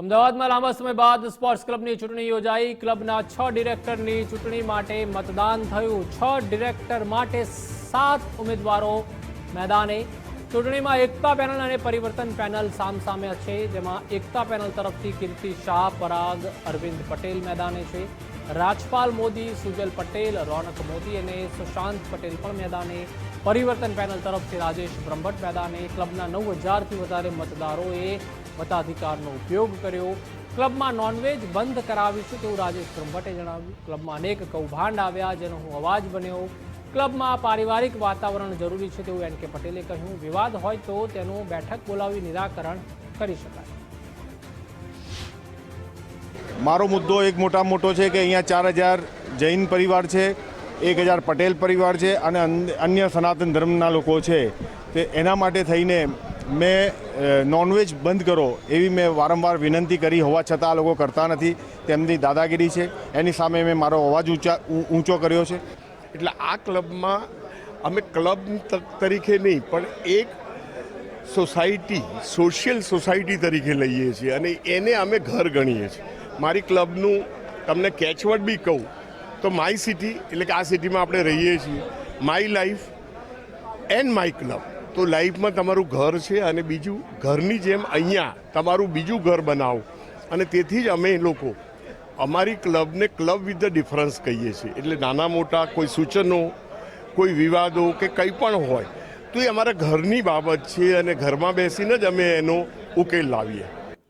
અમદાવાદમાં લાંબા સમય બાદ સ્પોર્ટ્સ ક્લબની ચૂંટણી યોજાઈ। ક્લબના 6 ડિરેક્ટરની ચૂંટણી માટે મતદાન થયું। 6 ડિરેક્ટર માટે 7 ઉમેદવારો મેદાને। ચૂંટણીમાં એકતા પેનલ અને પરિવર્તન પેનલ સામસામે છે, જેમાં એકતા પેનલ તરફથી કીર્તિ શાહ, પરાગ, અરવિંદ પટેલ મેદાને છે। રાજપાલ મોદી, સુજલ પટેલ, રોનક મોદી અને સુશાંત પટેલ પણ મેદાને। પરિવર્તન પેનલ તરફથી રાજેશ બ્રહ્મભટ્ટ મેદાને। ક્લબના 9000થી વધારે મતદારોએ મતાધિકારનો ઉપયોગ કર્યો। ક્લબમાં નોનવેજ બંધ કરાવ્યું છે તેવું રાજેશ બ્રહ્મભટ્ટે જણાવ્યું। ક્લબમાં અનેક કૌભાંડ આવ્યા, જેનો હું અવાજ બન્યો। ક્લબમાં પારિવારિક વાતાવરણ જરૂરી છે તેવું એન કે પટેલે કહ્યું। વિવાદ હોય તો તેનું બેઠક બોલાવી નિરાકરણ કરી શકાય। મારો મુદ્દો એક મોટો છે કે અહીંયા 4000 જૈન પરિવાર છે, 1000 પટેલ પરિવાર છે અને અન્ય સનાતન ધર્મના લોકો છે। તે એના માટે થઈને મેં નોનવેજ બંધ કરો એવી મેં વારંવાર વિનંતી કરી હોવા છતાં આ લોકો કરતા નથી। તેમની દાદાગીરી છે, એની સામે મેં મારો અવાજ ઊંચો કર્યો છે। એટલે આ ક્લબમાં અમે ક્લબ તરીકે નહીં પણ એક સોસાયટી, સોશિયલ સોસાયટી તરીકે લઈએ છીએ અને એને અમે ઘર ગણીએ છીએ। મારી ક્લબનું તમને કેચવર્ડ બી કહું તો માય સિટી, એટલે કે આ સિટીમાં આપણે રહીએ છીએ, my life and my club. તો લાઈફમાં તમારું ઘર છે અને બીજું ઘરની જેમ અહીંયા તમારું બીજું ઘર બનાવો। અને તેથી જ અમે લોકો અમારી ક્લબને ક્લબ વિથ ધ ડિફરન્સ કહીએ છીએ। એટલે નાના મોટા કોઈ સૂચનો, કોઈ વિવાદો કે કંઈ પણ હોય તો એ અમારા ઘરની બાબત છે અને ઘરમાં બેસીને જ અમે એનો ઉકેલ લાવીએ।